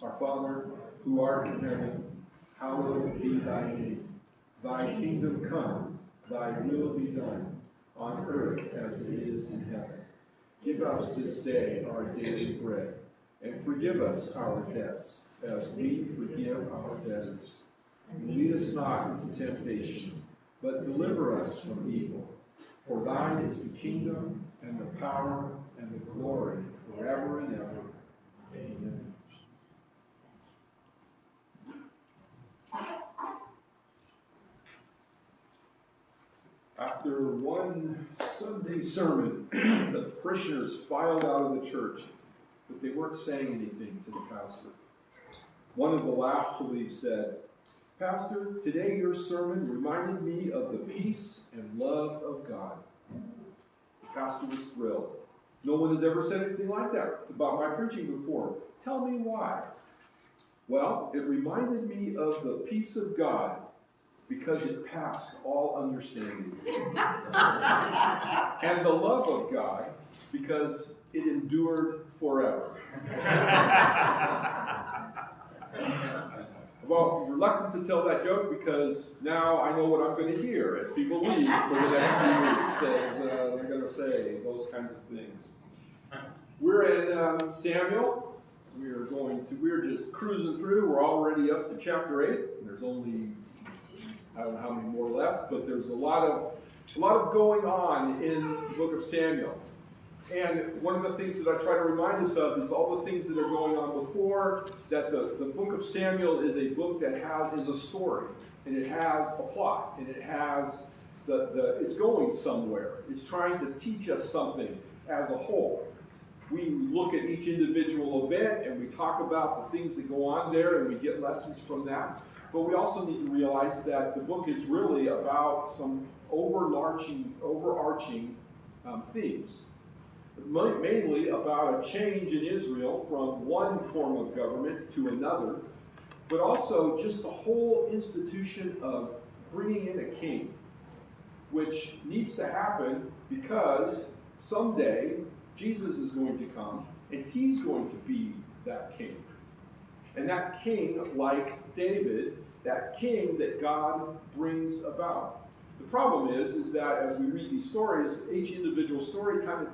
Our Father, who art in heaven, hallowed be thy name. Thy kingdom come, thy will be done, on earth as it is in heaven. Give us this day our daily bread, and forgive us our debts, as we forgive our debtors. And lead us not into temptation, but deliver us from evil. For thine is the kingdom, and the power, and the glory, forever and ever. Amen. After one Sunday sermon, the parishioners filed out of the church, but they weren't saying anything to the pastor. One of the last to leave said, "Pastor, today your sermon reminded me of the peace and love of God." The pastor was thrilled. "No one has ever said anything like that about my preaching before. Tell me why." "Well, it reminded me of the peace of God, because it passed all understanding. And the love of God, because it endured forever." Well, I'm reluctant to tell that joke because now I know what I'm going to hear as people leave for the next few weeks, as they're going to say those kinds of things. We're in Samuel. We're just cruising through. We're already up to chapter 8. There's only, I don't know how many more left, but there's a lot of going on in the book of Samuel. And one of the things that I try to remind us of is all the things that are going on before, that the book of Samuel is a book that is a story, and it has a plot, and it has it's going somewhere. It's trying to teach us something as a whole. We look at each individual event, and we talk about the things that go on there, and we get lessons from that. But we also need to realize that the book is really about some overarching themes. Mainly about a change in Israel from one form of government to another, but also just the whole institution of bringing in a king, which needs to happen because someday Jesus is going to come and he's going to be that king. And that king, like David, that king that God brings about. The problem is that as we read these stories, each individual story kind of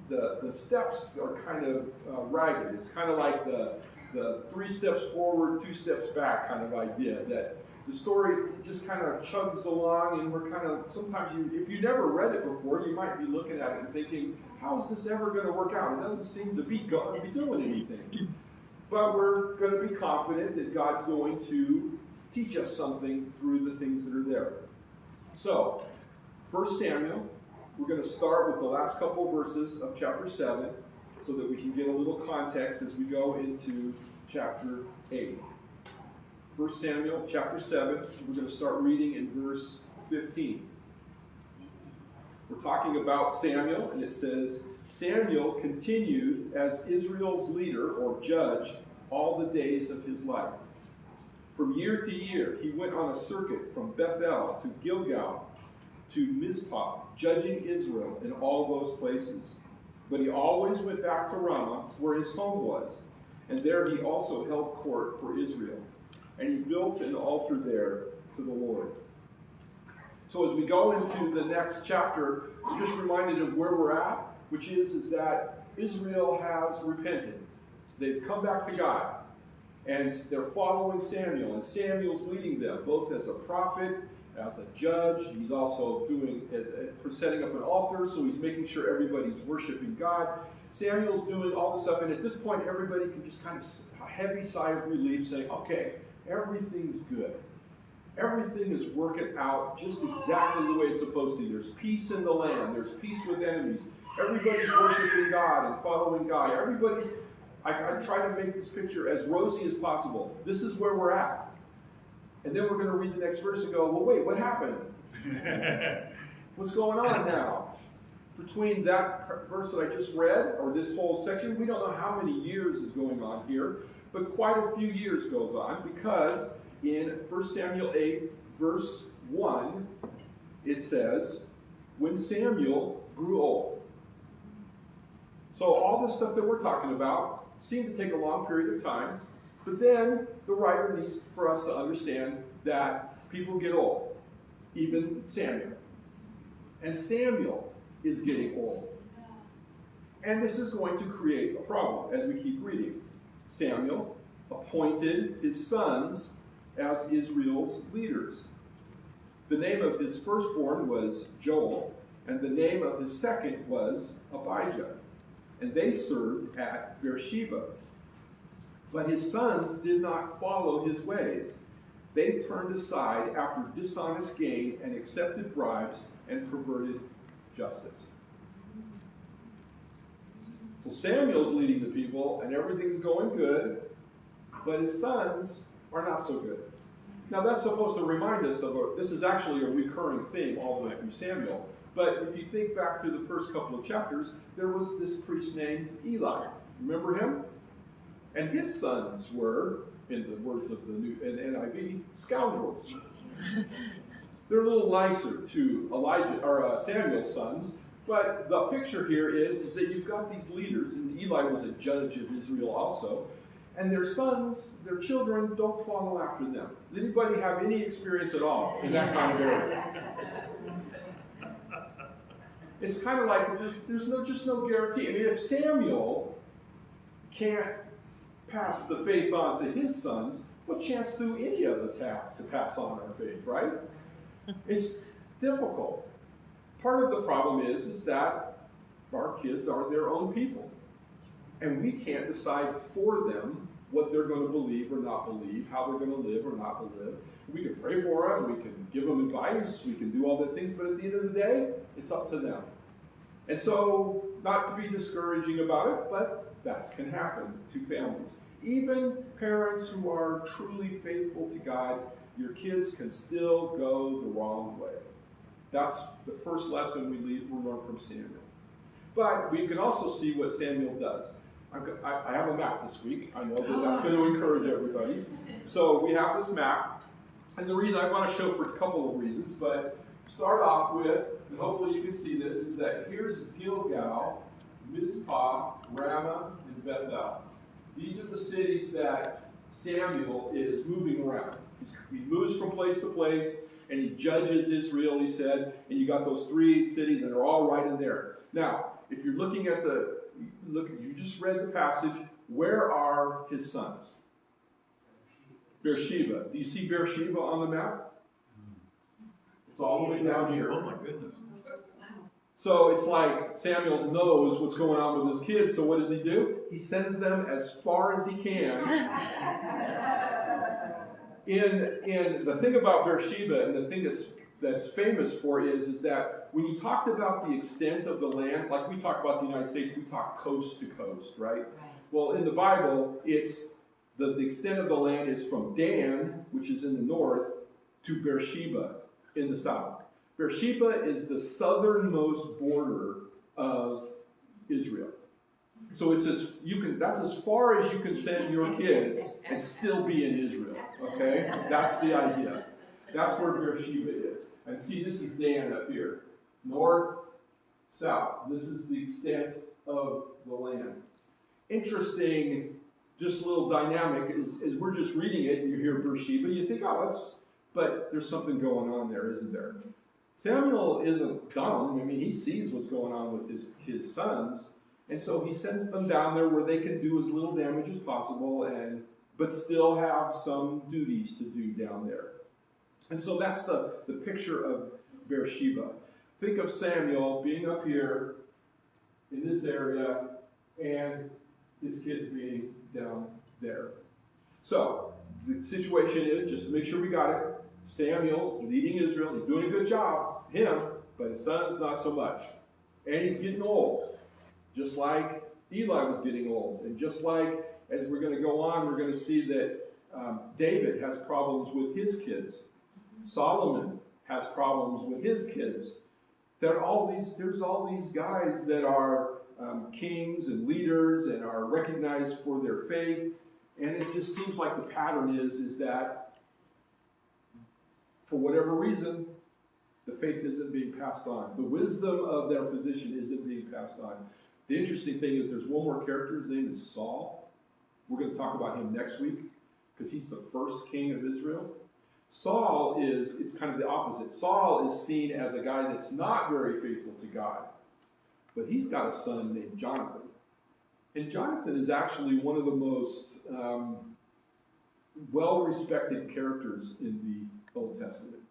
the steps are kind of ragged. It's kind of like the 3 steps forward, 2 steps back kind of idea, that the story just kind of chugs along, and we're kind of, sometimes if you never read it before, you might be looking at it and thinking, how is this ever going to work out? It doesn't seem to be doing anything. But we're going to be confident that God's going to teach us something through the things that are there. So, 1 Samuel, we're going to start with the last couple verses of chapter 7 so that we can get a little context as we go into chapter 8. 1 Samuel chapter 7, we're going to start reading in verse 15. We're talking about Samuel, and it says, "Samuel continued as Israel's leader or judge all the days of his life. From year to year, he went on a circuit from Bethel to Gilgal to Mizpah, judging Israel in all those places. But he always went back to Ramah, where his home was, and there he also held court for Israel. And he built an altar there to the Lord." So as we go into the next chapter, we're just reminded of where we're at, which is that Israel has repented. They've come back to God, and they're following Samuel, and Samuel's leading them, both as a prophet, as a judge. He's also setting up an altar, so he's making sure everybody's worshiping God. Samuel's doing all this stuff, and at this point, everybody can just kind of a heavy sigh of relief, saying, okay, everything's good. Everything is working out just exactly the way it's supposed to. There's peace in the land. There's peace with enemies. Everybody's worshiping God and following God. I try to make this picture as rosy as possible. This is where we're at. And then we're going to read the next verse and go, well, wait, what happened? What's going on now? Between that verse that I just read, or this whole section, we don't know how many years is going on here, but quite a few years goes on, because in 1 Samuel 8, verse 1, it says, "When Samuel grew old." So all this stuff that we're talking about seemed to take a long period of time. But then the writer needs for us to understand that people get old, even Samuel. And Samuel is getting old. And this is going to create a problem as we keep reading. Samuel appointed his sons as Israel's leaders. The name of his firstborn was Joel, and the name of his second was Abijah. And they served at Beersheba. But his sons did not follow his ways. They turned aside after dishonest gain and accepted bribes and perverted justice. So Samuel's leading the people, and everything's going good, but his sons are not so good. Now that's supposed to remind us of this is actually a recurring theme all the way through Samuel. But if you think back to the first couple of chapters, there was this priest named Eli. Remember him? And his sons were, in the words of the new NIV, scoundrels. They're a little nicer to Samuel's sons, but the picture here is that you've got these leaders, and Eli was a judge of Israel also, and their sons, their children, don't follow after them. Does anybody have any experience at all in that kind of area? It's kind of like there's no guarantee. I mean, if Samuel can't pass the faith on to his sons, what chance do any of us have to pass on our faith, right? It's difficult. Part of the problem is that our kids are their own people. And we can't decide for them what they're going to believe or not believe, how they're going to live or not live. We can pray for them, we can give them advice, we can do all the things, but at the end of the day, it's up to them. And so, not to be discouraging about it, but that can happen to families. Even parents who are truly faithful to God, your kids can still go the wrong way. That's the first lesson we learn from Samuel. But we can also see what Samuel does. I have a map this week. I know that that's going to encourage everybody. So we have this map. And the reason I want to show for a couple of reasons, but start off with, and hopefully you can see this, is that here's Gilgal, Mizpah, Ramah, and Bethel. These are the cities that Samuel is moving around. He moves from place to place, and he judges Israel, he said, and you got those 3 cities, and they're all right in there. Now, if you're looking at you just read the passage, where are his sons? Beersheba. Do you see Beersheba on the map? It's all the way down here. Oh my goodness. So it's like Samuel knows what's going on with his kids, so what does he do? He sends them as far as he can. In the thing about Beersheba, and the thing that's famous for is that when you talked about the extent of the land, like we talk about the United States, we talk coast to coast, right? Well, in the Bible, it's the extent of the land is from Dan, which is in the north, to Beersheba in the south. Beersheba is the southernmost border of Israel. So it's that's as far as you can send your kids and still be in Israel. Okay? That's the idea. That's where Beersheba is. And see, this is Dan up here. North, south. This is the extent of the land. Interesting, just a little dynamic, is we're just reading it and you hear Beersheba, you think, but there's something going on there, isn't there? Samuel isn't dumb. I mean, he sees what's going on with his sons, and so he sends them down there where they can do as little damage as possible, but still have some duties to do down there. And so that's the picture of Beersheba. Think of Samuel being up here in this area, and his kids being down there. So the situation is, just to make sure we got it, Samuel's leading Israel. He's doing a good job, but his son's not so much. And he's getting old, just like Eli was getting old. And just like, as we're going to go on, we're going to see that David has problems with his kids. Solomon has problems with his kids. There's all these guys that are kings and leaders and are recognized for their faith. And it just seems like the pattern is that for whatever reason, the faith isn't being passed on. The wisdom of their position isn't being passed on. The interesting thing is there's one more character. His name is Saul. We're going to talk about him next week. because he's the first king of Israel. Saul it's kind of the opposite. Saul is seen as a guy that's not very faithful to God, but he's got a son named Jonathan. And Jonathan is actually one of the most well-respected characters in the Old Testament.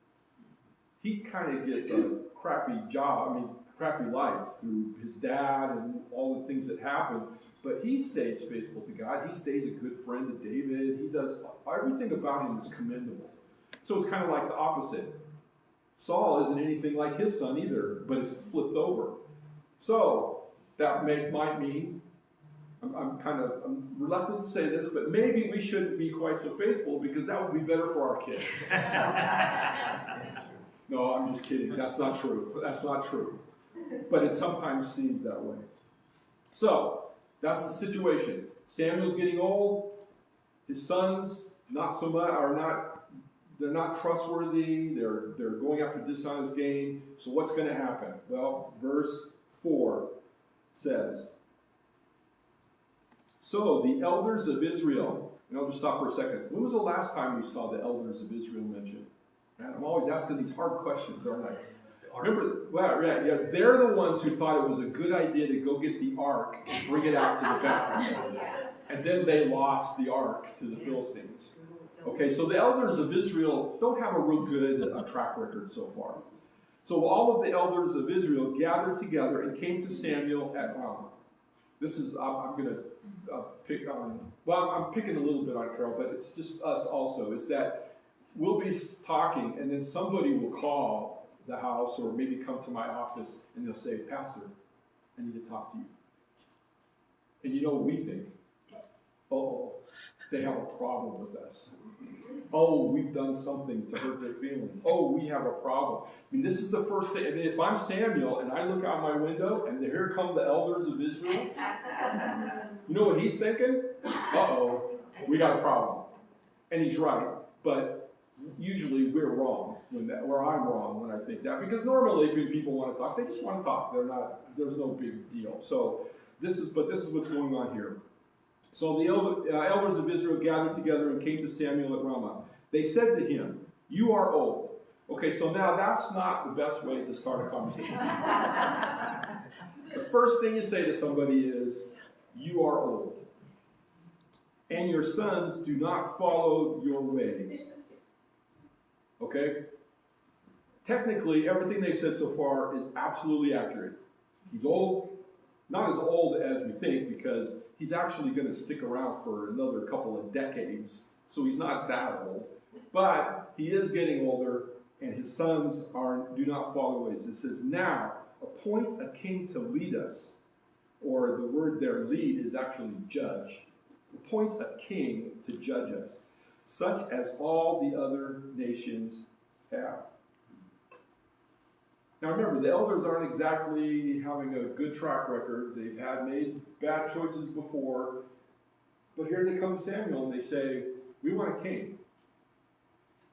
He kind of gets a crappy life through his dad and all the things that happen, but he stays faithful to God. He stays a good friend to David. He does, everything about him is commendable. So it's kind of like the opposite. Saul isn't anything like his son either, but it's flipped over. So that might mean, I'm reluctant to say this, but maybe we shouldn't be quite so faithful because that would be better for our kids. No, I'm just kidding. That's not true. That's not true. But it sometimes seems that way. So that's the situation. Samuel's getting old. His sons not so much they're not trustworthy. They're going after dishonest gain. So what's going to happen? Well, verse 4 says, so the elders of Israel, and I'll just stop for a second. When was the last time we saw the elders of Israel mentioned? Man, I'm always asking these hard questions, aren't I? Remember, yeah, they're the ones who thought it was a good idea to go get the ark and bring it out to the battle. And then they lost the ark to the Philistines. Okay, so the elders of Israel don't have a real good track record so far. So all of the elders of Israel gathered together and came to Samuel at Ramah. This is, I'm going to pick on, well, I'm picking a little bit on Carol, but it's just us also. It's that we'll be talking and then somebody will call the house or maybe come to my office and they'll say, Pastor, I need to talk to you. And you know what we think? Oh, they have a problem with us. Oh, we've done something to hurt their feelings. Oh, we have a problem. I mean, this is the first thing. I mean, if I'm Samuel and I look out my window and here come the elders of Israel, you know what he's thinking? Uh-oh, we got a problem. And he's right, but usually we're wrong, or I'm wrong when I think that, because normally when people want to talk, they just want to talk. There's no big deal. So this is what's going on here. So the elders of Israel gathered together and came to Samuel at Ramah. They said to him, you are old. Okay, so now that's not the best way to start a conversation. The first thing you say to somebody is, you are old, and your sons do not follow your ways. Okay? Technically, everything they've said so far is absolutely accurate. He's old. Not as old as we think, because he's actually going to stick around for another couple of decades, so he's not that old. But he is getting older, and his sons do not follow ways. It says, now, appoint a king to lead us, or the word there, lead, is actually judge. Appoint a king to judge us, such as all the other nations have. Now remember, the elders aren't exactly having a good track record. They've made bad choices before. But here they come to Samuel and they say, we want a king.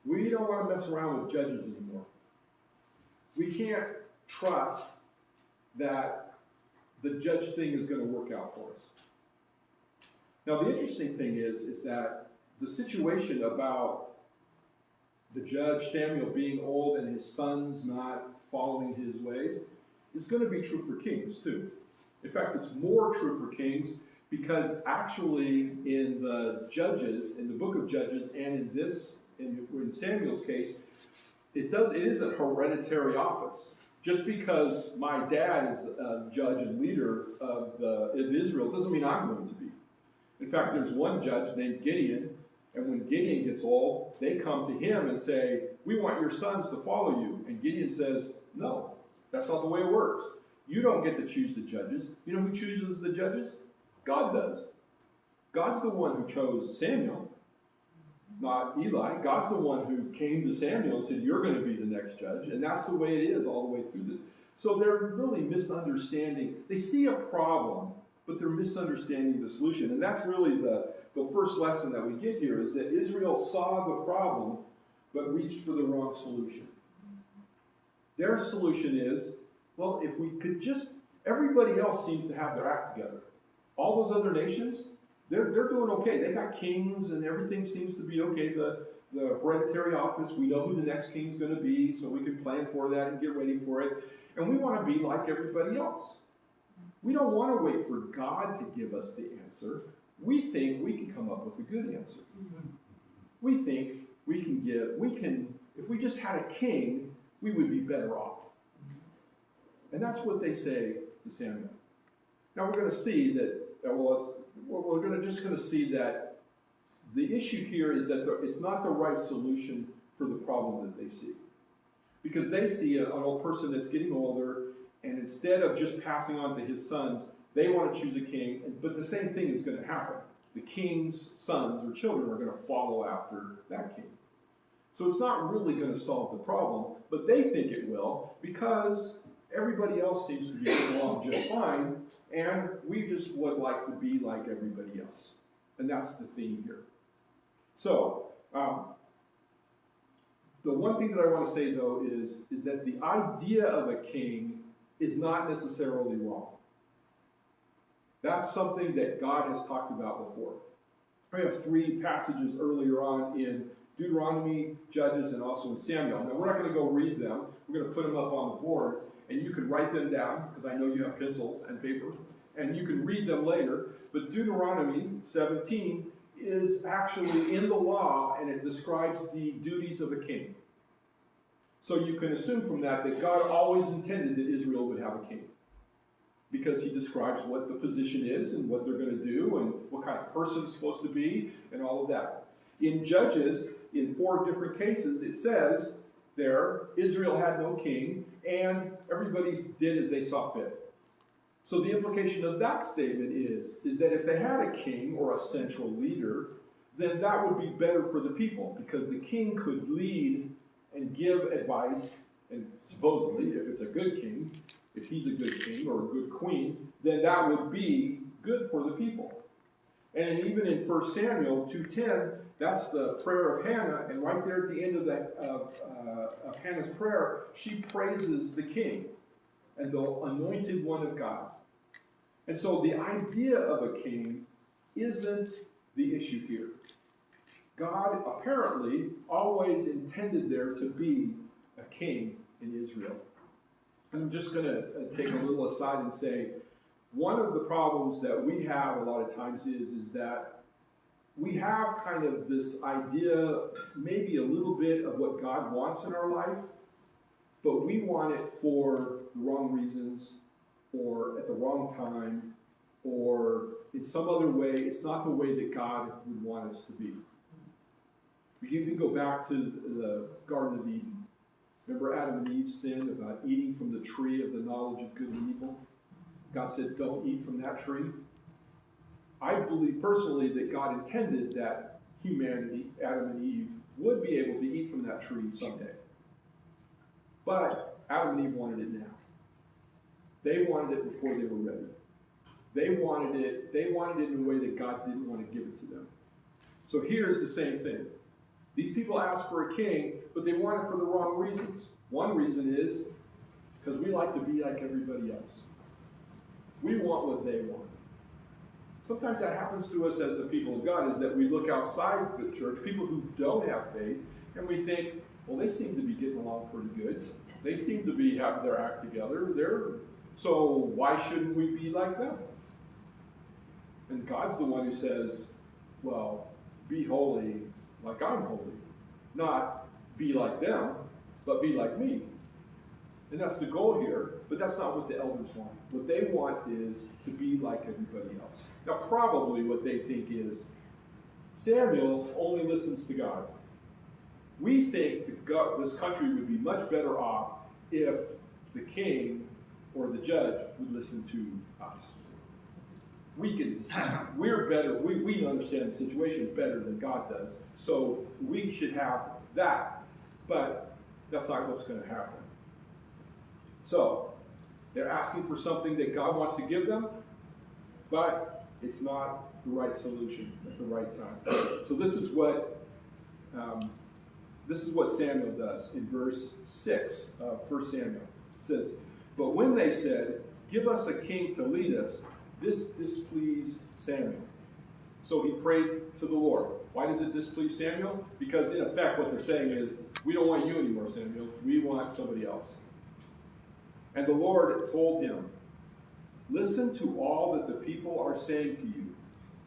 We don't want to mess around with judges anymore. We can't trust that the judge thing is going to work out for us. Now the interesting thing is that the situation about the judge Samuel being old and his sons not following his ways is going to be true for kings too. In fact, it's more true for kings because actually in the Judges, in the book of Judges, and in Samuel's case, it is a hereditary office. Just because my dad is a judge and leader of Israel doesn't mean I'm going to be. In fact, there's one judge named Gideon, and when Gideon gets old, they come to him and say, we want your sons to follow you. And Gideon says, no, that's not the way it works. You don't get to choose the judges. You know who chooses the judges? God does. God's the one who chose Samuel, not Eli. God's the one who came to Samuel and said, you're going to be the next judge. And that's the way it is all the way through this. So they're really misunderstanding. They see a problem, but they're misunderstanding the solution. And that's really the first lesson that we get here, is that Israel saw the problem, but reached for the wrong solution. Their solution is, well, if we could just, everybody else seems to have their act together. All those other nations, they're doing okay. They got kings and everything seems to be okay. The hereditary office, we know who the next king's going to be, so we can plan for that and get ready for it. And we want to be like everybody else. We don't want to wait for God to give us the answer. We think we can come up with a good answer. We think if we just had a king, we would be better off. And that's what they say to Samuel. Now we're going to see that, we're just going to see that the issue here is that it's not the right solution for the problem that they see. Because they see an old person that's getting older, and instead of just passing on to his sons, they want to choose a king, but the same thing is going to happen. The king's sons or children are going to follow after that king. So it's not really going to solve the problem, but they think it will, because everybody else seems to be getting along just fine, and we just would like to be like everybody else. And that's the theme here. So, the one thing that I want to say, though, is that the idea of a king is not necessarily wrong. That's something that God has talked about before. We have 3 passages earlier on in Deuteronomy, Judges, and also in Samuel. Now, we're not going to go read them. We're going to put them up on the board, and you can write them down, because I know you have pencils and paper, and you can read them later. But Deuteronomy 17 is actually in the law, and it describes the duties of a king. So you can assume from that God always intended that Israel would have a king, because he describes what the position is and what they're going to do and what kind of person it's supposed to be and all of that. In Judges, in 4 different cases, it says there, Israel had no king, and everybody did as they saw fit. So the implication of that statement is that if they had a king or a central leader, then that would be better for the people, because the king could lead and give advice, and supposedly, if it's a good king, if he's a good king or a good queen, then that would be good for the people. And even in 1 Samuel 2:10, that's the prayer of Hannah, and right there at the end of Hannah's prayer, she praises the king and the anointed one of God. And so the idea of a king isn't the issue here. God apparently always intended there to be a king in Israel. And I'm just going to take a little aside and say, one of the problems that we have a lot of times is that we have kind of this idea, maybe a little bit of what God wants in our life, but we want it for the wrong reasons, or at the wrong time, or in some other way. It's not the way that God would want us to be. We can even go back to the Garden of Eden. Remember Adam and Eve sinned about eating from the tree of the knowledge of good and evil? God said, don't eat from that tree. I believe personally that God intended that humanity, Adam and Eve, would be able to eat from that tree someday. But Adam and Eve wanted it now. They wanted it before they were ready. They wanted it in a way that God didn't want to give it to them. So here's the same thing. These people asked for a king, but they want it for the wrong reasons. One reason is because we like to be like everybody else. We want what they want. Sometimes that happens to us as the people of God, is that we look outside the church, people who don't have faith, and we think, well, they seem to be getting along pretty good. They seem to be having their act together. So why shouldn't we be like them? And God's the one who says, well, be holy like I'm holy. Not be like them, but be like me. And that's the goal here, but that's not what the elders want. What they want is to be like everybody else. Now, probably what they think is, Samuel only listens to God. We think this country would be much better off if the king or the judge would listen to us. We can decide. We're better. We understand the situation better than God does. So we should have that. But that's not what's going to happen. So they're asking for something that God wants to give them, but it's not the right solution at the right time. So this is what Samuel does in verse 6 of 1 Samuel. It says, but when they said, give us a king to lead us, this displeased Samuel. So he prayed to the Lord. Why does it displease Samuel? Because in effect what they're saying is, we don't want you anymore, Samuel. We want somebody else. And the Lord told him, listen to all that the people are saying to you.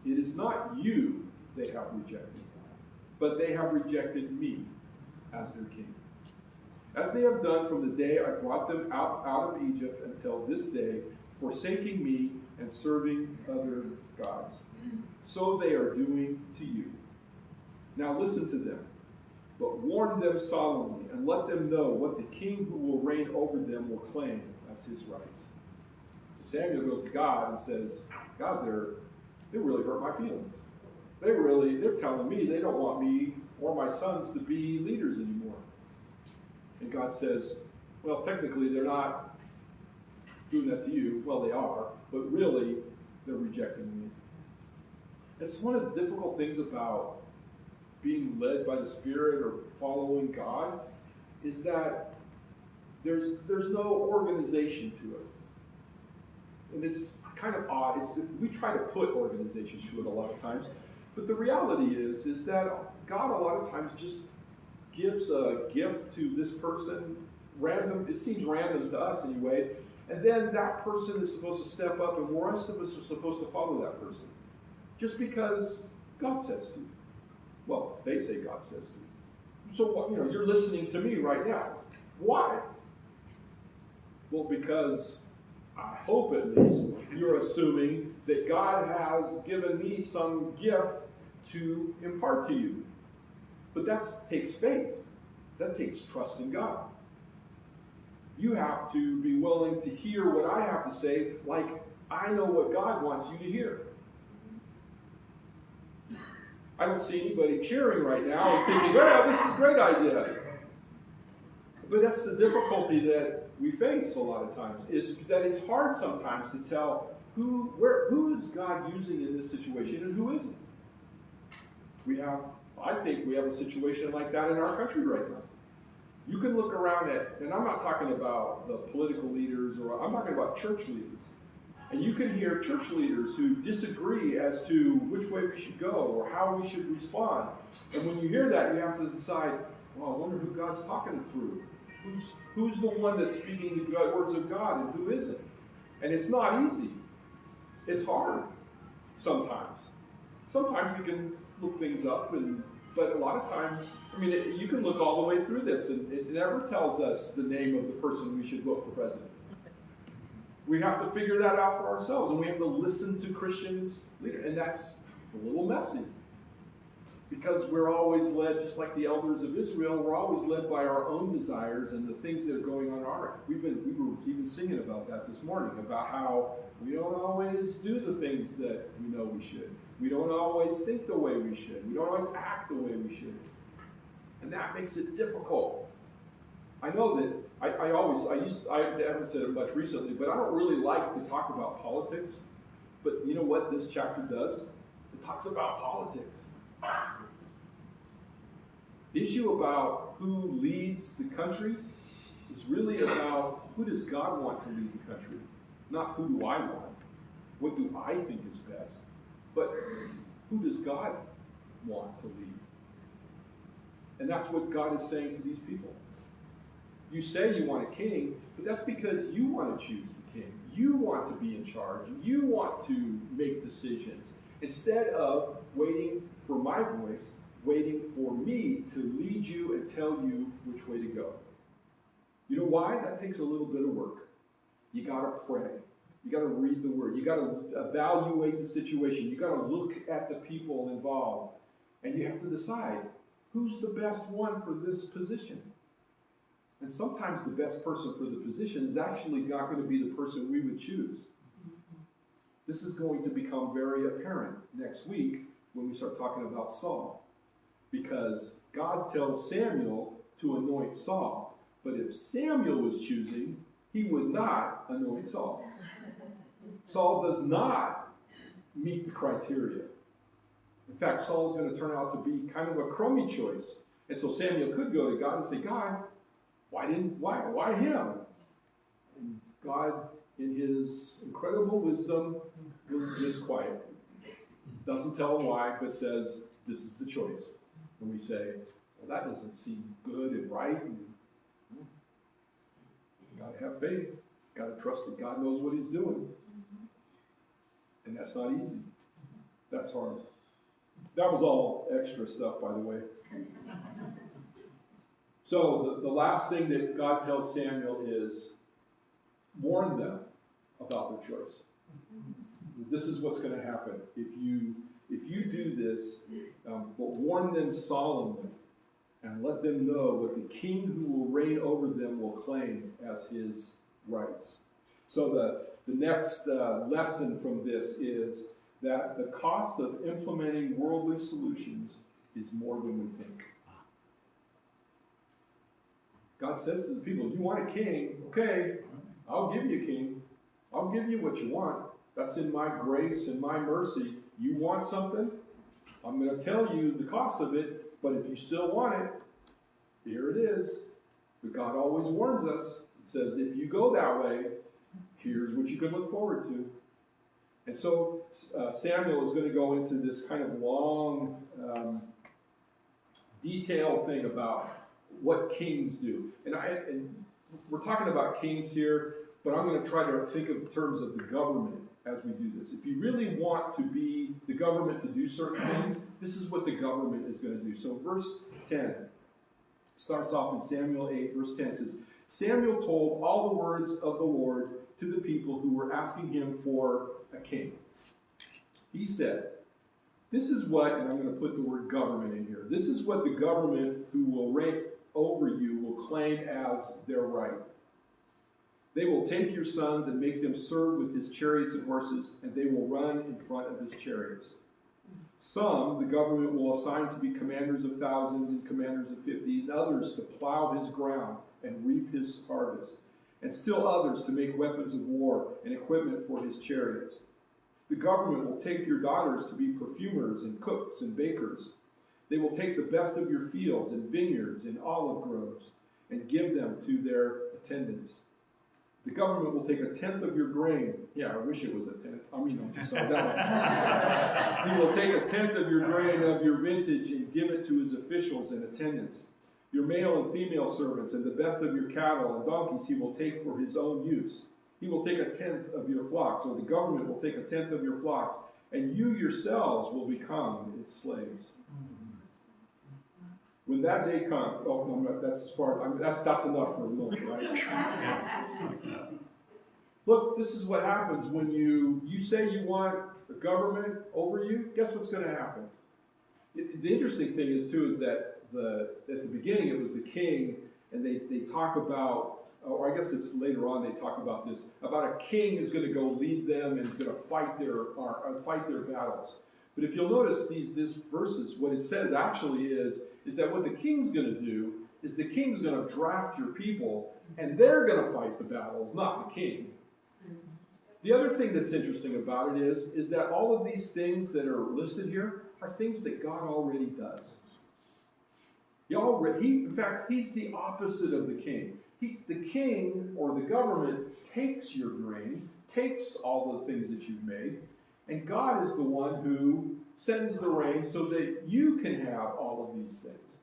It is not you they have rejected, but they have rejected me as their king. As they have done from the day I brought them out of Egypt until this day, forsaking me and serving other gods. So they are doing to you. Now listen to them, but warn them solemnly, and let them know what the king who will reign over them will claim as his rights. So Samuel goes to God and says, God, they really hurt my feelings. They're telling me they don't want me or my sons to be leaders anymore. And God says, well, technically they're not doing that to you. Well, they are, but really they're rejecting me. It's one of the difficult things about being led by the Spirit or following God is that there's no organization to it. And it's kind of odd. We try to put organization to it a lot of times. But the reality is that God a lot of times just gives a gift to this person, random. It seems random to us anyway. And then that person is supposed to step up, and the rest of us are supposed to follow that person. Just because God says to. Well, they say God says to. So, you're listening to me right now. Why? Well, because I hope at least you're assuming that God has given me some gift to impart to you. But that takes faith. That takes trust in God. You have to be willing to hear what I have to say, like I know what God wants you to hear. I don't see anybody cheering right now and thinking, oh, this is a great idea. But that's the difficulty that we face a lot of times, is that it's hard sometimes to tell who is God using in this situation and who isn't. I think we have a situation like that in our country right now. You can look around at, and I'm not talking about the political leaders, or I'm talking about church leaders. And you can hear church leaders who disagree as to which way we should go or how we should respond. And when you hear that, you have to decide, well, I wonder who God's talking through. Who's the one that's speaking the words of God and who isn't? And it's not easy. It's hard sometimes. Sometimes we can look things up, but a lot of times, you can look all the way through this, and it never tells us the name of the person we should vote for president. We have to figure that out for ourselves, and we have to listen to Christians leaders, and that's a little messy. Because we're always led, just like the elders of Israel, we're always led by our own desires and the things that are going on in our life. We were even singing about that this morning, about how we don't always do the things that we know we should. We don't always think the way we should. We don't always act the way we should. And that makes it difficult. I know that I haven't said it much recently, but I don't really like to talk about politics. But you know what this chapter does? It talks about politics. The issue about who leads the country is really about who does God want to lead the country, not who do I want. What do I think is best? But who does God want to lead? And that's what God is saying to these people. You say you want a king, but that's because you want to choose the king. You want to be in charge. You want to make decisions. Instead of waiting for my voice, waiting for me to lead you and tell you which way to go. You know why? That takes a little bit of work. You got to pray. You got to read the word. You got to evaluate the situation. You got to look at the people involved. And you have to decide who's the best one for this position. And sometimes the best person for the position is actually not going to be the person we would choose. This is going to become very apparent next week when we start talking about Saul. Because God tells Samuel to anoint Saul. But if Samuel was choosing, he would not anoint Saul. Saul does not meet the criteria. In fact, Saul's going to turn out to be kind of a crummy choice. And so Samuel could go to God and say, God, why him? And God, in his incredible wisdom, was just quiet. Doesn't tell them why, but says, this is the choice. And we say, well, that doesn't seem good and right. And, got to have faith. Got to trust that God knows what he's doing. And that's not easy. That's hard. That was all extra stuff, by the way. So the last thing that God tells Samuel is warn them about their choice. This is what's going to happen if you do this, but warn them solemnly and let them know what the king who will reign over them will claim as his rights. So the next lesson from this is that the cost of implementing worldly solutions is more than we think. God says to the people, you want a king? Okay, I'll give you a king. I'll give you what you want. That's in my grace and my mercy. You want something? I'm going to tell you the cost of it, but if you still want it, here it is. But God always warns us. He says, if you go that way, here's what you can look forward to. And so Samuel is going to go into this kind of long, detailed thing about what kings do. And we're talking about kings here, but I'm going to try to think of terms of the government as we do this. If you really want to be the government to do certain things, this is what the government is going to do. So verse 10 starts off in Samuel 8, verse 10 says, Samuel told all the words of the Lord to the people who were asking him for a king. He said, this is what, and I'm going to put the word government in here, this is what the government who will reign over you will claim as their right. They will take your sons and make them serve with his chariots and horses, and they will run in front of his chariots. Some the government will assign to be commanders of thousands and commanders of 50, and others to plow his ground and reap his harvest, and still others to make weapons of war and equipment for his chariots. The government will take your daughters to be perfumers and cooks and bakers. They will take the best of your fields and vineyards and olive groves and give them to their attendants. The government will take 1/10 of your grain. Yeah, I wish it was 1/10. I'm just saying that. He will take 1/10 of your grain of your vintage and give it to his officials and attendants. Your male and female servants and the best of your cattle and donkeys he will take for his own use. He will take 1/10 of your flocks, or the government will take 1/10 of your flocks, and you yourselves will become its slaves. When that day comes, that's enough for a moment, right? Look, this is what happens when you say you want the government over you. Guess what's going to happen? The interesting thing is that at the beginning it was the king, and they talk about, or I guess it's later on they talk about this, about a king is going to go lead them and is going to fight their battles. But if you'll notice these verses, what it says actually is that what the king's going to do is the king's going to draft your people, and they're going to fight the battles, not the king. The other thing that's interesting about it is that all of these things that are listed here are things that God already does. In fact, he's the opposite of the king. The king or the government takes your grain, takes all the things that you've made, and God is the one who sends the rain so that you can have all of these things.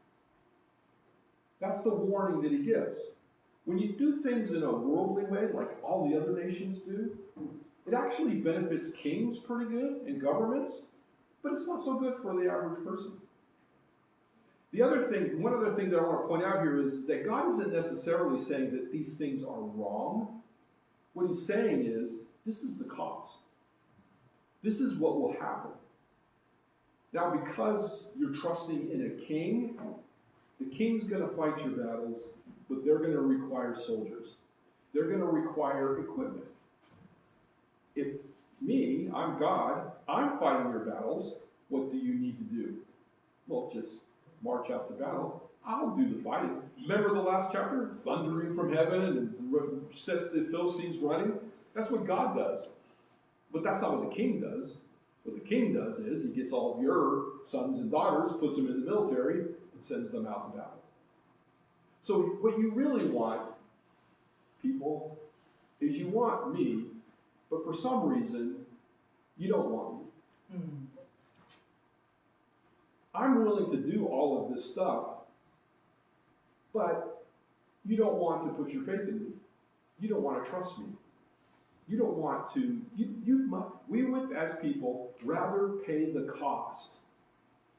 That's the warning that he gives. When you do things in a worldly way, like all the other nations do, it actually benefits kings pretty good and governments, but it's not so good for the average person. One other thing that I want to point out here is that God isn't necessarily saying that these things are wrong. What he's saying is, this is the cost. This is what will happen. Now, because you're trusting in a king, the king's going to fight your battles, but they're going to require soldiers. They're going to require equipment. If I'm God, I'm fighting your battles, what do you need to do? Well, just march out to battle. I'll do the fighting. Remember the last chapter? Thundering from heaven and sets the Philistines running? That's what God does. But that's not what the king does. What the king does is he gets all of your sons and daughters, puts them in the military, and sends them out to battle. So what you really want, people, is you want me, but for some reason, you don't want me. I'm willing to do all of this stuff, but you don't want to put your faith in me. You don't want to trust me. You don't want to, we would, as people, rather pay the cost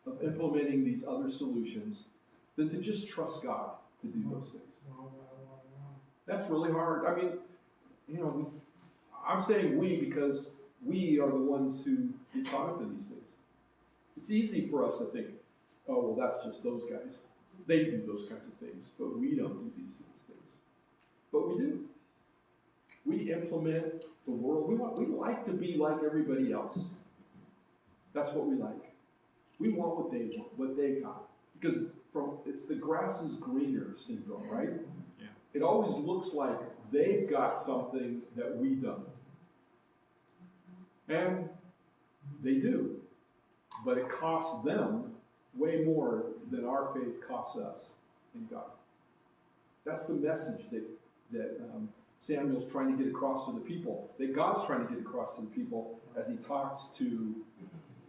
of implementing these other solutions than to just trust God to do those things. That's really hard. I mean, I'm saying we because we are the ones who get caught up in these things. It's easy for us to think, oh, well, that's just those guys. They do those kinds of things, but we don't do these things. But we do. We implement the world. We like to be like everybody else. That's what we like. We want what they want, what they got. Because it's the grass is greener syndrome, right? Yeah. It always looks like they've got something that we don't. And they do. But it costs them way more than our faith costs us in God. That's the message that Samuel's trying to get across to the people, that God's trying to get across to the people as he talks to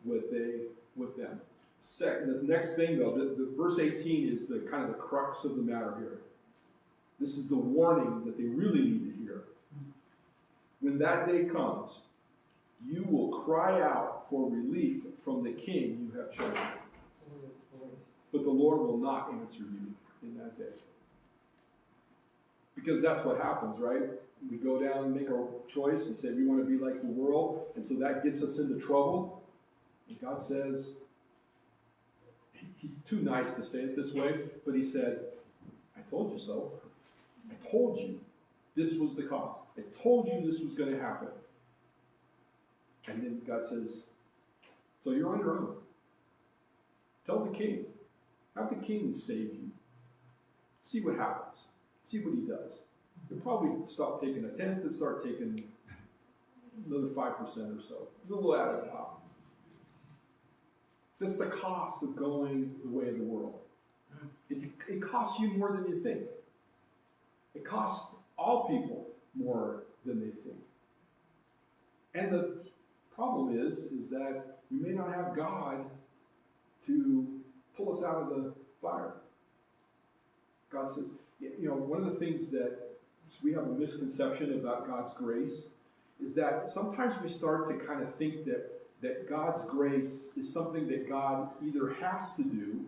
with them. The next thing, though, the verse 18 is the kind of the crux of the matter here. This is the warning that they really need to hear. When that day comes, you will cry out for relief from the king you have chosen. But the Lord will not answer you in that day. Because that's what happens, right? We go down and make our choice and say we want to be like the world, and so that gets us into trouble. And God says, he's too nice to say it this way, but he said, I told you so. I told you this was the cost. I told you this was going to happen. And then God says, so you're on your own. Tell the king. Have the king save you. See what happens. See what he does. He'll probably stop taking a tenth and start taking another 5% or so. A little out of the top. That's the cost of going the way of the world. It costs you more than you think. It costs all people more than they think. And the problem is that we may not have God to pull us out of the fire. God says, one of the things that we have a misconception about God's grace is that sometimes we start to kind of think that God's grace is something that God either has to do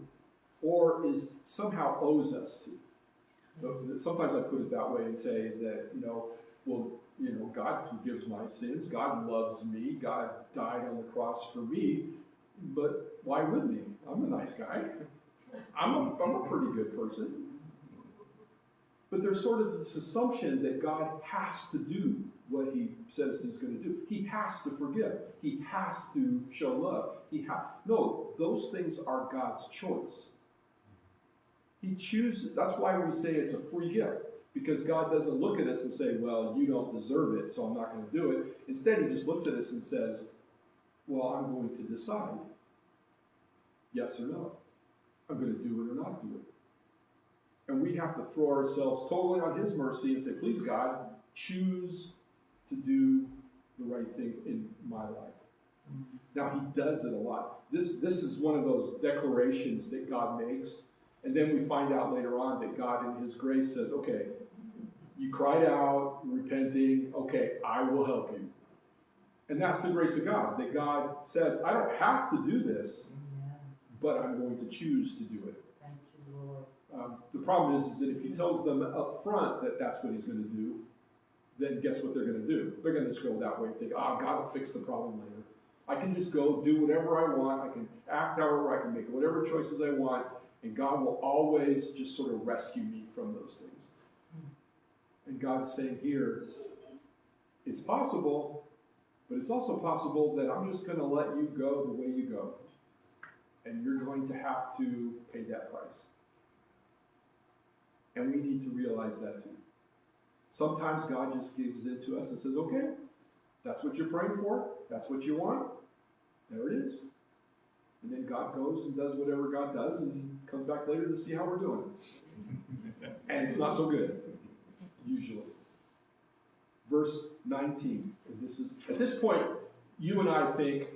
or is somehow owes us to. Sometimes I put it that way and say that, God forgives my sins. God loves me. God died on the cross for me. But why wouldn't he? I'm a nice guy. I'm a pretty good person. But there's sort of this assumption that God has to do what he says he's going to do. He has to forgive. He has to show love. No, those things are God's choice. He chooses. That's why we say it's a free gift. Because God doesn't look at us and say, well, you don't deserve it, so I'm not going to do it. Instead, he just looks at us and says, well, I'm going to decide. Yes or no. I'm going to do it or not do it. And we have to throw ourselves totally on his mercy and say, please, God, choose to do the right thing in my life. Now, he does it a lot. This is one of those declarations that God makes. And then we find out later on that God, in his grace, says, okay, you cried out, repenting, okay, I will help you. And that's the grace of God, that God says, I don't have to do this, but I'm going to choose to do it. Thank you, Lord. The problem is that if he tells them up front that that's what he's going to do, then guess what they're going to do? They're going to just go that way and think, God will fix the problem later. I can just go do whatever I want. I can act however I can make whatever choices I want, and God will always just sort of rescue me from those things. And God's saying here, it's possible, but it's also possible that I'm just going to let you go the way you go. And you're going to have to pay that price. And we need to realize that too. Sometimes God just gives it to us and says, okay, that's what you're praying for. That's what you want. There it is. And then God goes and does whatever God does and comes back later to see how we're doing. And it's not so good, usually. Verse 19. This is, at this point, you and I think,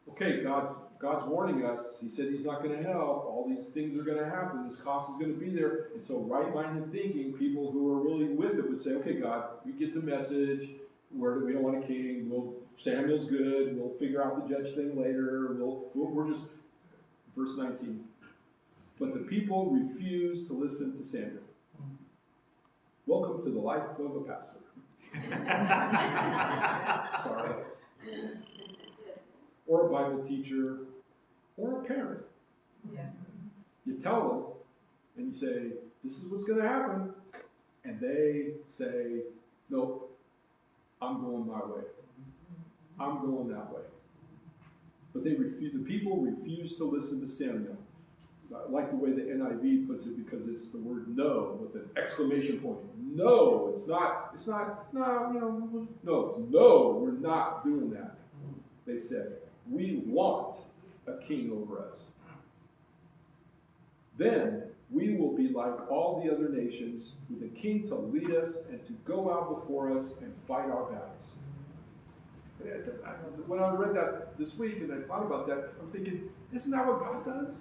okay, God's God's warning us. He said he's not going to help. All these things are going to happen. This cost is going to be there. And so right-minded thinking, people who are really with it would say, okay, God, we get the message. We don't want a king. Samuel's good. We'll figure out the judge thing later. We're just, verse 19. But the people refused to listen to Samuel. Welcome to the life of a pastor. Sorry. Or a Bible teacher, or a parent. Yeah. You tell them, and you say, this is what's going to happen. And they say, nope, I'm going my way. I'm going that way. But the people refuse to listen to Samuel. I like the way the NIV puts it because it's the word no with an exclamation point. No, it's not, no, it's no, we're not doing that. They said, we want a king over us. Then we will be like all the other nations, with a king to lead us and to go out before us and fight our battles. When I read that this week and I thought about that, I'm thinking, isn't that what God does?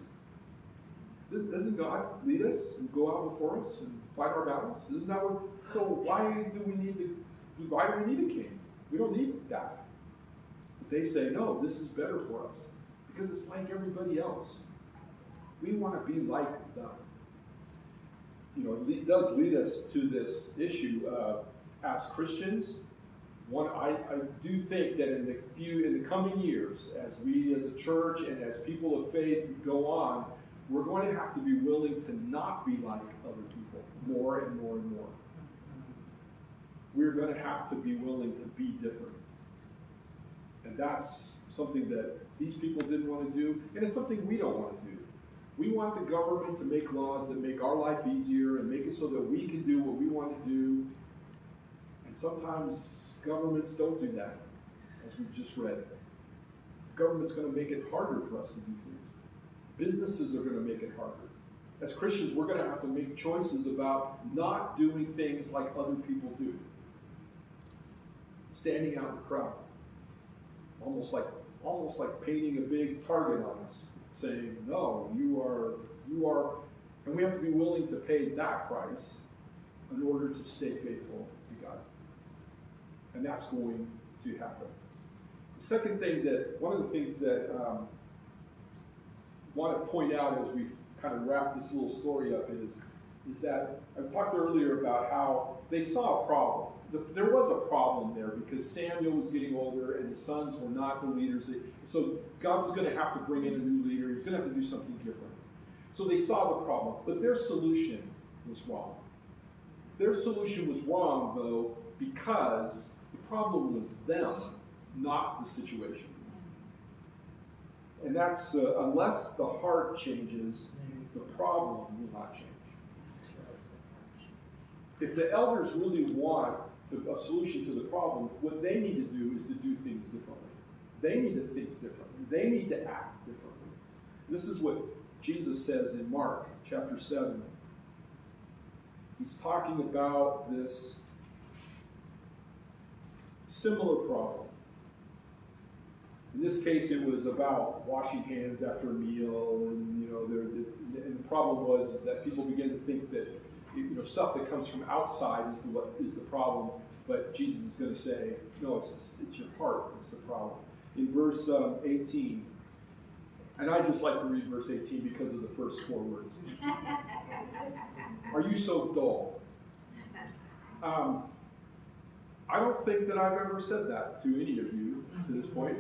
Doesn't God lead us and go out before us and fight our battles? Isn't that what? So why do we need a king? We don't need that. But they say, no, this is better for us because it's like everybody else. We want to be like them. It does lead us to this issue of, as Christians, I do think that in the coming years, as we as a church and as people of faith go on, we're going to have to be willing to not be like other people more and more and more. We're going to have to be willing to be different. And that's something that these people didn't want to do, and it's something we don't want to do. We want the government to make laws that make our life easier and make it so that we can do what we want to do. And sometimes governments don't do that, as we've just read. The government's going to make it harder for us to do things. Businesses are going to make it harder. As Christians, we're going to have to make choices about not doing things like other people do. Standing out in the crowd. Almost like painting a big target on us, saying, no, you are, and we have to be willing to pay that price in order to stay faithful to God. And that's going to happen. The second thing one of the things that I want to point out as we kind of wrap this little story up is that I talked earlier about how they saw a problem. There was a problem there because Samuel was getting older and the sons were not the leaders. So God was going to have to bring in a new leader. He was going to have to do something different. So they saw the problem, but their solution was wrong. Their solution was wrong, though, because the problem was them, not the situation. And that's, unless the heart changes, the problem will not change. If the elders really want a solution to the problem, what they need to do is to do things differently. They need to think differently. They need to act differently. This is what Jesus says in Mark chapter 7. He's talking about this similar problem. In this case, it was about washing hands after a meal, and the problem was that people began to think that stuff that comes from outside is the problem, but Jesus is going to say, no, it's your heart that's the problem. In verse 18, and I just like to read verse 18 because of the first 4 words. Are you so dull? I don't think that I've ever said that to any of you to this point,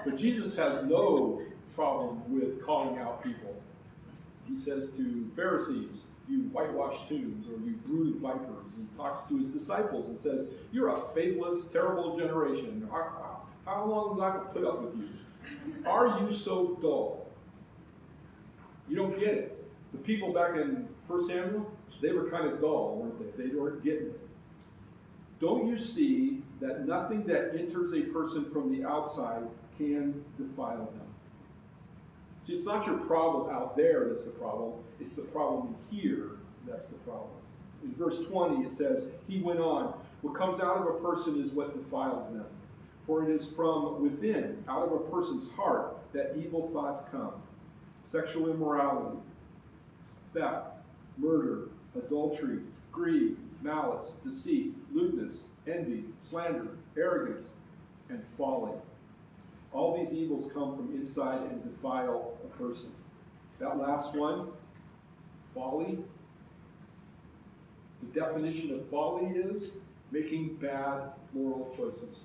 but Jesus has no problem with calling out people. He says to Pharisees, you whitewashed tombs, or you brood of vipers. He talks to his disciples and says, you're a faithless, terrible generation. How long do I have to put up with you? Are you so dull? You don't get it. The people back in 1 Samuel, they were kind of dull, weren't they? They weren't getting it. Don't you see that nothing that enters a person from the outside can defile them? See, it's not your problem out there that's the problem. It's the problem in here that's the problem. In verse 20, it says, he went on, what comes out of a person is what defiles them. For it is from within, out of a person's heart, that evil thoughts come: sexual immorality, theft, murder, adultery, greed, malice, deceit, lewdness, envy, slander, arrogance, and folly. All these evils come from inside and defile a person. That last one, folly, the definition of folly is making bad moral choices.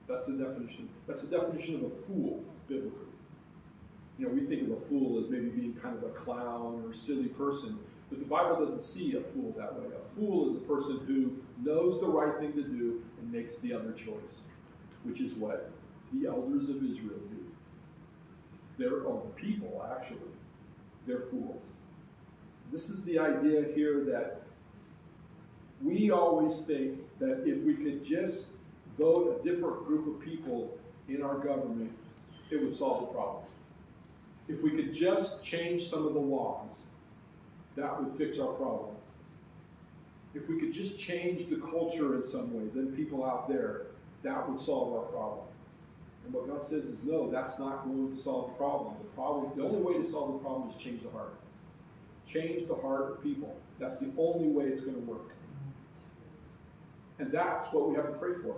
That's the definition. That's the definition of a fool, biblically. You know, we think of a fool as maybe being kind of a clown or a silly person, but the Bible doesn't see a fool that way. A fool is a person who knows the right thing to do and makes the other choice, which is what the elders of Israel do. They're people, actually. They're fools. This is the idea here that we always think that if we could just vote a different group of people in our government, it would solve the problem. If we could just change some of the laws, that would fix our problem. If we could just change the culture in some way, then people out there, that would solve our problem. And what God says is, no, that's not going to solve the problem. The only way to solve the problem is change the heart. Change the heart of people. That's the only way it's going to work. And that's what we have to pray for.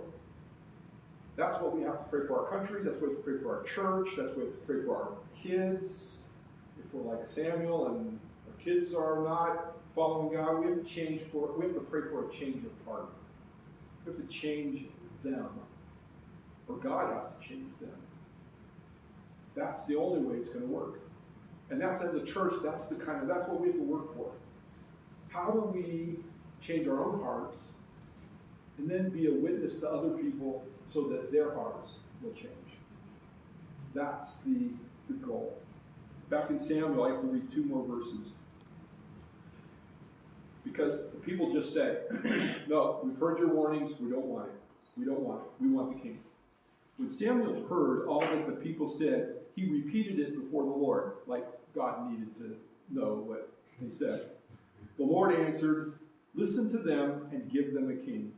That's what we have to pray for our country. That's what we have to pray for our church. That's what we have to pray for our kids. If we're like Samuel and our kids are not following God, we have to pray for a change of heart. We have to change them. Or God has to change them. That's the only way it's going to work. And that's, as a church, that's what we have to work for. How do we change our own hearts and then be a witness to other people so that their hearts will change? That's the goal. Back in Samuel, I have to read 2 more verses. Because the people just say, no, we've heard your warnings, we don't want it. We don't want it. We want the king. When Samuel heard all that the people said, he repeated it before the Lord, like God needed to know what they said. The Lord answered, listen to them and give them a king.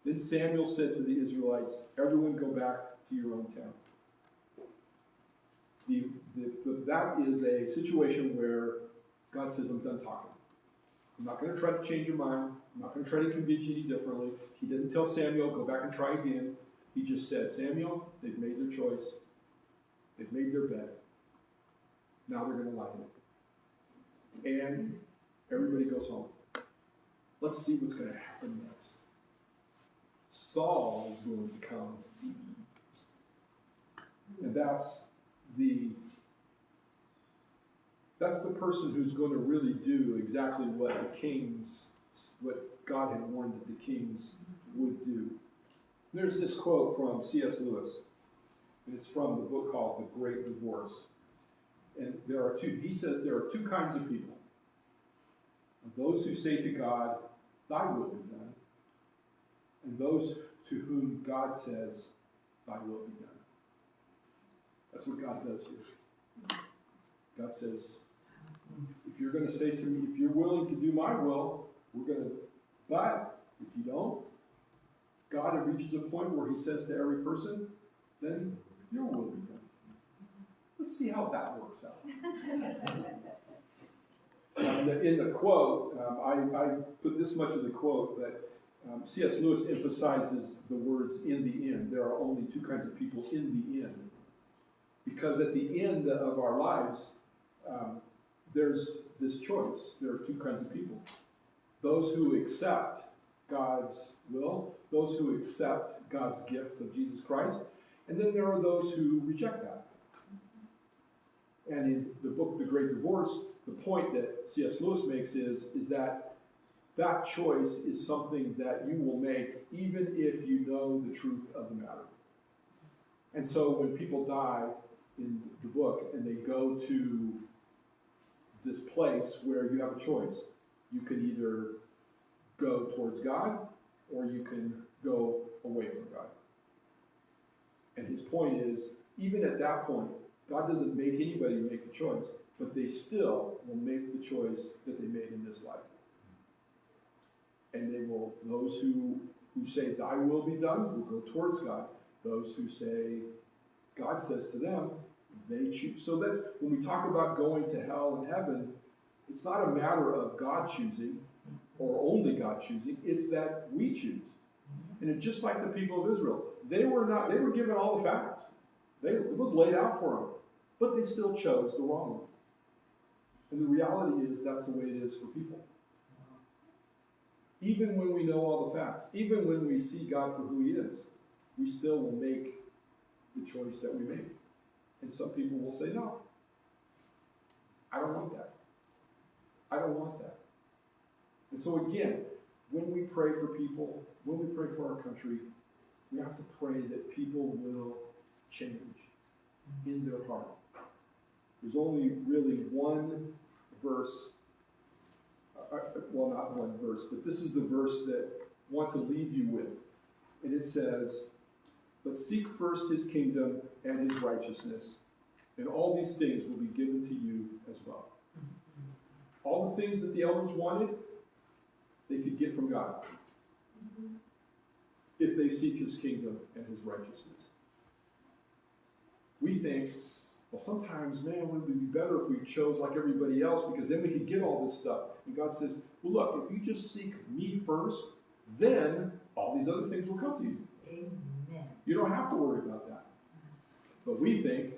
Then Samuel said to the Israelites, everyone go back to your own town. That is a situation where God says, I'm done talking. I'm not going to try to change your mind. I'm not going to try to convince you any differently. He didn't tell Samuel, go back and try again. He just said, Samuel, they've made their choice. They've made their bet. Now they're going to lie to it. And everybody goes home. Let's see what's going to happen next. Saul is going to come. And that's the person who's going to really do exactly what God had warned that the kings would do. There's this quote from C.S. Lewis, and it's from the book called The Great Divorce. And he says there are 2 kinds of people. Those who say to God, thy will be done, and those to whom God says, thy will be done. That's what God does here. God says, if you're going to say to me, if you're willing to do my will, we're going to, but if you don't, God reaches a point where he says to every person, then your will be done. Let's see how that works out. In the quote, I put this much of the quote, but C.S. Lewis emphasizes the words in the end. There are only 2 kinds of people in the end. Because at the end of our lives, there's this choice. There are 2 kinds of people. Those who accept God's will, those who accept God's gift of Jesus Christ, and then there are those who reject that. And in the book, The Great Divorce, the point that C.S. Lewis makes is that choice is something that you will make even if you know the truth of the matter. And so when people die in the book and they go to this place where you have a choice, you can either go towards God or you can go away from God. And his point is, even at that point, God doesn't make anybody make the choice, but they still will make the choice that they made in this life. And those who say, thy will be done, will go towards God. Those who say, God says to them, They choose. So that when we talk about going to hell and heaven, it's not a matter of God choosing or only God choosing. It's that we choose. And it's just like the people of Israel. They were given all the facts. It was laid out for them. But they still chose the wrong one. And the reality is that's the way it is for people. Even when we know all the facts, even when we see God for who He is, we still will make the choice that we make. And some people will say, no, I don't want that. I don't want that. And so again, when we pray for people, when we pray for our country, we have to pray that people will change in their heart. There's only really one verse, well, not one verse, but this is the verse that I want to leave you with. And it says, but seek first His kingdom and His righteousness, and all these things will be given to you as well. All the things that the elders wanted, they could get from God if they seek His kingdom and His righteousness. We think, well, sometimes, man, it would be better if we chose like everybody else because then we could get all this stuff. And God says, well, look, if you just seek me first, then all these other things will come to you. Amen. You don't have to worry about that. But we think,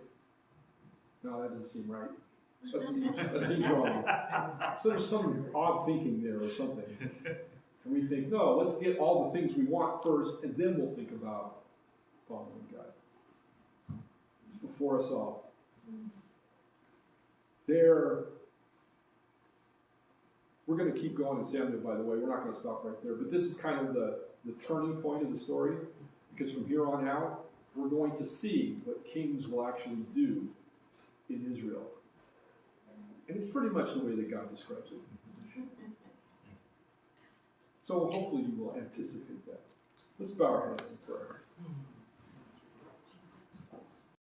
no, that doesn't seem right. That seems wrong. So there's some odd thinking there or something. And we think, no, let's get all the things we want first, and then we'll think about following God. It's before us all. We're going to keep going in Samuel, by the way. We're not going to stop right there. But this is kind of the turning point of the story. Because from here on out, we're going to see what kings will actually do in Israel. And it's pretty much the way that God describes it. So hopefully you will anticipate that. Let's bow our heads in prayer.